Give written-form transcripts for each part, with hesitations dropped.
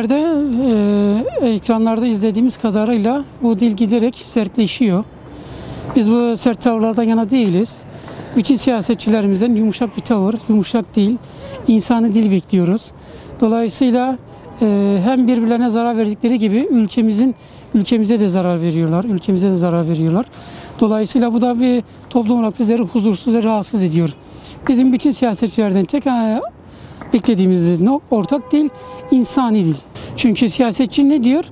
Geçenlerde ekranlarda izlediğimiz kadarıyla bu dil giderek sertleşiyor. Biz bu sert tavırlardan yana değiliz. Bütün siyasetçilerimizden yumuşak bir tavır, yumuşak dil, insani dil bekliyoruz. Dolayısıyla hem birbirlerine zarar verdikleri gibi ülkemize de zarar veriyorlar. Ülkemize de zarar veriyorlar. Dolayısıyla bu da bir toplum olarak bizleri huzursuz ve rahatsız ediyor. Bizim bütün siyasetçilerden tek beklediğimiz ortak dil, insani dil. Çünkü siyasetçi ne diyor?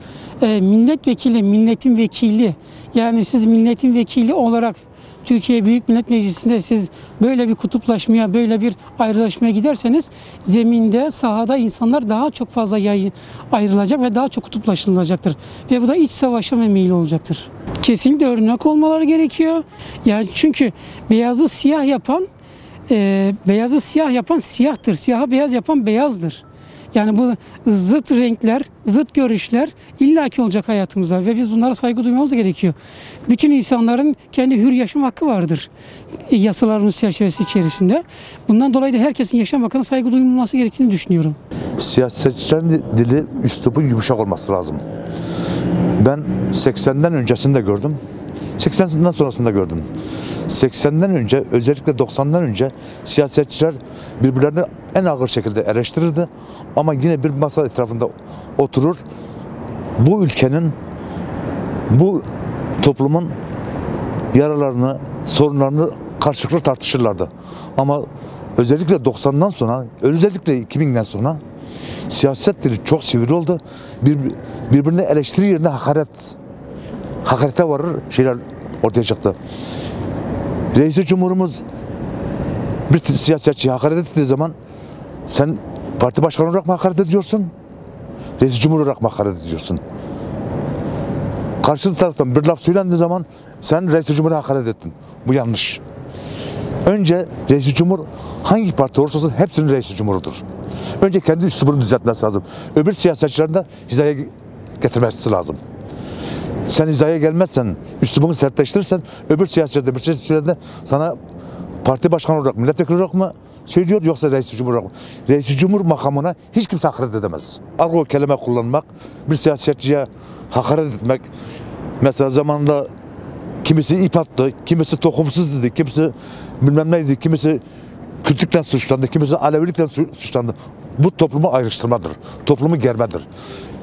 Milletvekili, milletin vekili. Yani siz milletin vekili olarak Türkiye Büyük Millet Meclisi'nde siz böyle bir kutuplaşmaya, böyle bir ayrılaşmaya giderseniz zeminde, sahada insanlar daha çok fazla ayrılacak ve daha çok kutuplaşılacaktır. Ve bu da iç savaşa ve meyil olacaktır. Kesinlikle örnek olmaları gerekiyor. Yani çünkü beyazı siyah yapan siyahtır. Siyahı beyaz yapan beyazdır. Yani bu zıt renkler, zıt görüşler illaki olacak hayatımızda ve biz bunlara saygı duymamız gerekiyor. Bütün insanların kendi hür yaşam hakkı vardır yasalarımız çerçevesi içerisinde. Bundan dolayı da herkesin yaşam hakkına saygı duyulması gerektiğini düşünüyorum. Siyasetçilerin dili, üslubu yumuşak olması lazım. Ben 80'den öncesinde gördüm, 80'den sonrasında gördüm. 80'den önce, özellikle 90'dan önce siyasetçiler birbirlerini en ağır şekilde eleştirirdi. Ama yine bir masa etrafında oturur, bu ülkenin, bu toplumun yaralarını, sorunlarını karşılıklı tartışırlardı. Ama özellikle 90'dan sonra, özellikle 2000'den sonra siyaset dili çok sivri oldu. Birbirine eleştiri yerine hakarete varır şeyler ortaya çıktı. Reis-i Cumhurumuz bir siyasetçiye hakaret ettiği zaman sen parti başkanı olarak mı hakaret ediyorsun? Reis-i Cumhur olarak mı hakaret ediyorsun? Karşı taraftan bir laf söylendiği zaman sen Reis-i Cumhur'a hakaret ettin. Bu yanlış. Önce Reis-i Cumhur hangi parti olursa olsun hepsinin Reis-i Cumhur'udur. Önce kendi üslubunu düzeltmesi lazım. Öbür siyasetçilerin de hizaya getirmesi lazım. Sen hizaya gelmezsen, üslubunu sertleştirirsen öbür siyasetçiler de sana parti başkanı olarak, milletvekili olarak mı söylüyor yoksa Reis-i Cumhur olarak mı? Reis-i Cumhur makamına hiç kimse hakaret edemez. Argo kelime kullanmak, bir siyasetçiye hakaret etmek, mesela zamanında kimisi ip attı, kimisi tohumsuz dedi, kimisi bilmem neydi, kimisi Kürtlükten suçlandı, kimisi Alevilikten suçlandı. Bu toplumu ayrıştırmadır, toplumu germedir.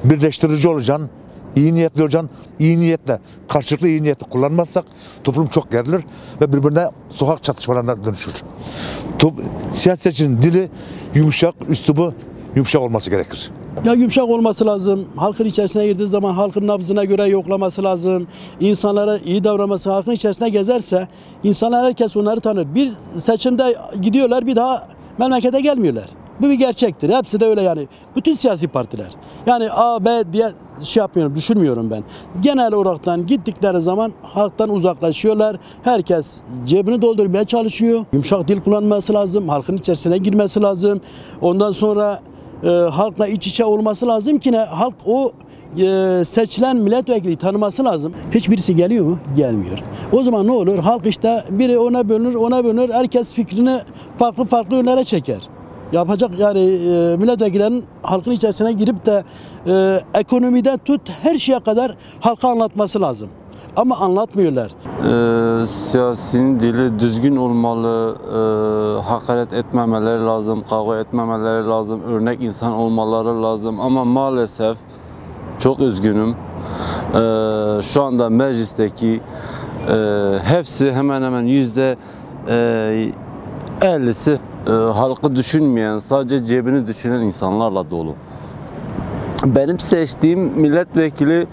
Birleştirici olacaksın, iyi niyetli olacaksın, iyi niyetle, karşılıklı iyi niyeti kullanmazsak toplum çok gerilir ve birbirine sokak çatışmalarına dönüşür. Siyasetçinin dili yumuşak, üslubu yumuşak olması gerekir. Ya yumuşak olması lazım. Halkın içerisine girdiği zaman halkın nabzına göre yoklaması lazım. İnsanlara iyi davranması, halkın içerisine gezerse insanlar herkes onları tanır. Bir seçimde gidiyorlar bir daha memlekete gelmiyorlar. Bu bir gerçektir. Hepsi de öyle yani. Bütün siyasi partiler. Yani A, B diye düşünmüyorum ben. Genel olaraktan gittikleri zaman halktan uzaklaşıyorlar. Herkes cebini doldurmaya çalışıyor. Yumuşak dil kullanması lazım. Halkın içerisine girmesi lazım. Ondan sonra halkla iç içe olması lazım ki halk o seçilen milletvekili tanıması lazım. Hiçbirisi geliyor mu? Gelmiyor. O zaman ne olur? Halk işte biri ona bölünür. Herkes fikrini farklı yönlere çeker. Yapacak yani milletvekillerinin halkın içerisine girip de ekonomiden tut her şeye kadar halka anlatması lazım. Ama anlatmıyorlar. Siyasinin dili düzgün olmalı, hakaret etmemeleri lazım, kavga etmemeleri lazım, örnek insan olmaları lazım. Ama maalesef çok üzgünüm. Şu anda meclisteki hepsi hemen hemen %50'si halkı düşünmeyen, sadece cebini düşünen insanlarla dolu. Benim seçtiğim milletvekili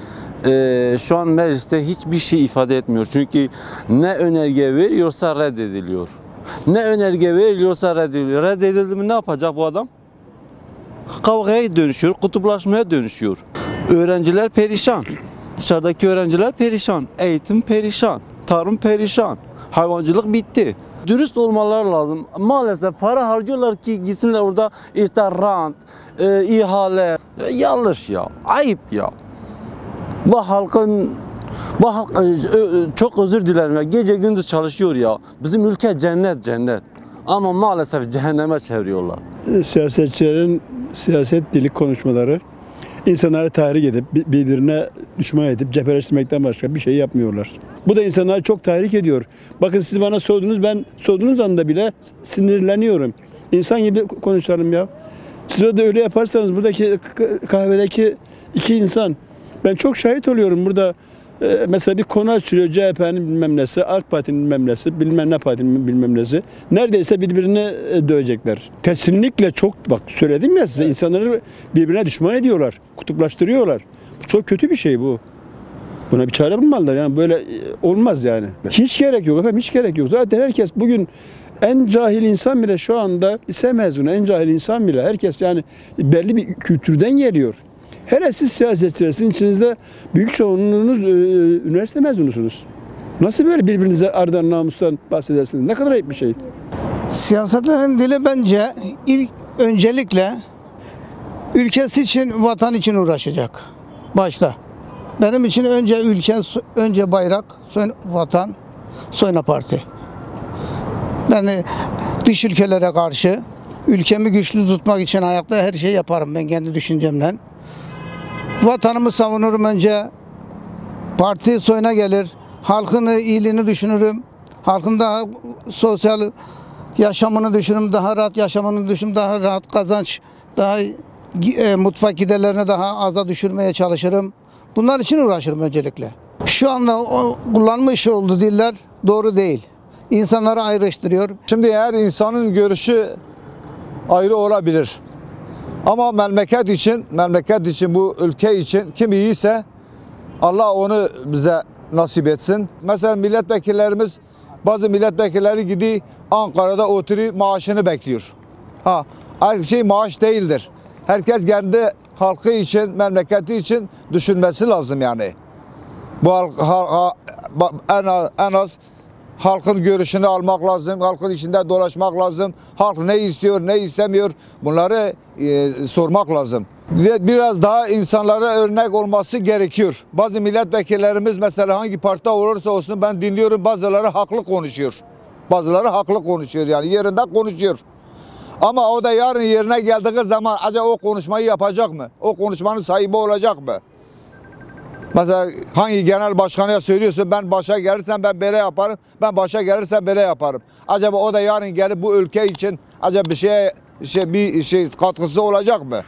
şu an mecliste hiçbir şey ifade etmiyor. Çünkü ne önerge veriyorsa reddediliyor. Ne önerge veriliyorsa reddediliyor. Reddedildi mi ne yapacak bu adam? Kavgaya dönüşüyor, kutuplaşmaya dönüşüyor. Öğrenciler perişan. Dışarıdaki öğrenciler perişan. Eğitim perişan. Tarım perişan. Hayvancılık bitti. Dürüst olmaları lazım. Maalesef para harcıyorlar ki gitsinler orada işte rant, ihale. Yanlış ya. Ayıp ya. Bu halk çok özür dilerim ya. Gece gündüz çalışıyor ya. Bizim ülke cennet. Ama maalesef cehenneme çeviriyorlar. Siyasetçilerin siyaset dili konuşmaları İnsanları tahrik edip birbirine düşman edip cepheleştirmekten başka bir şey yapmıyorlar. Bu da insanları çok tahrik ediyor. Bakın siz bana sordunuz, ben sorduğunuz anda bile sinirleniyorum. İnsan gibi konuşalım ya. Siz de öyle yaparsanız buradaki kahvedeki iki insan, ben çok şahit oluyorum burada. Mesela bir konu açılıyor, CHP'nin bilmem nesi, AK Parti'nin bilmem nesi, bilmem ne partinin bilmem nesi. Neredeyse birbirini dövecekler. Kesinlikle çok, bak söyledim ya size, insanları birbirine düşman ediyorlar, kutuplaştırıyorlar. Bu çok kötü bir şey bu. Buna bir çare bulmalılar, yani böyle olmaz yani. Hiç gerek yok efendim, hiç gerek yok. Zaten herkes bugün, en cahil insan bile şu anda lise mezunu, en cahil insan bile, herkes yani belli bir kültürden geliyor. Hele siz siyasetçiler, sizin içinizde büyük çoğunluğunuz üniversite mezunusunuz. Nasıl böyle birbirinize ardan namustan bahsedersiniz? Ne kadar ayıp bir şey. Siyasetlerin dili bence öncelikle ülkesi için, vatan için uğraşacak. Başta. Benim için önce ülke, önce bayrak, sonra vatan, sonra parti. Ben dış ülkelere karşı ülkemi güçlü tutmak için ayakta her şeyi yaparım ben kendi düşüncemle. Vatanımı savunurum önce. Parti soyuna gelir. Halkın iyiliğini düşünürüm. Halkın daha sosyal yaşamını düşünürüm. Daha rahat yaşamını düşünürüm. Daha rahat kazanç, daha mutfak giderlerini daha aza düşürmeye çalışırım. Bunlar için uğraşırım öncelikle. Şu anda kullanmış olduğu diller doğru değil. İnsanları ayrıştırıyor. Şimdi eğer insanın görüşü ayrı olabilir. Ama memleket için, bu ülke için kim iyiyse Allah onu bize nasip etsin. Mesela milletvekillerimiz, bazı milletvekilleri gidiyor Ankara'da oturuyor, maaşını bekliyor. Her şey maaş değildir. Herkes kendi halkı için, memleketi için düşünmesi lazım yani. Bu en az halkın görüşünü almak lazım, halkın içinde dolaşmak lazım. Halk ne istiyor, ne istemiyor, bunları sormak lazım. Biraz daha insanlara örnek olması gerekiyor. Bazı milletvekillerimiz mesela hangi partide olursa olsun ben dinliyorum, bazıları haklı konuşuyor. Bazıları haklı konuşuyor, yani yerinde konuşuyor. Ama o da yarın yerine geldiği zaman acaba o konuşmayı yapacak mı? O konuşmanın sahibi olacak mı? Mesela hangi genel başkanıya söylüyorsun, ben başa gelirsem ben böyle yaparım, ben başa gelirsem böyle yaparım. Acaba o da yarın gelip bu ülke için acaba bir şey katkısı olacak mı?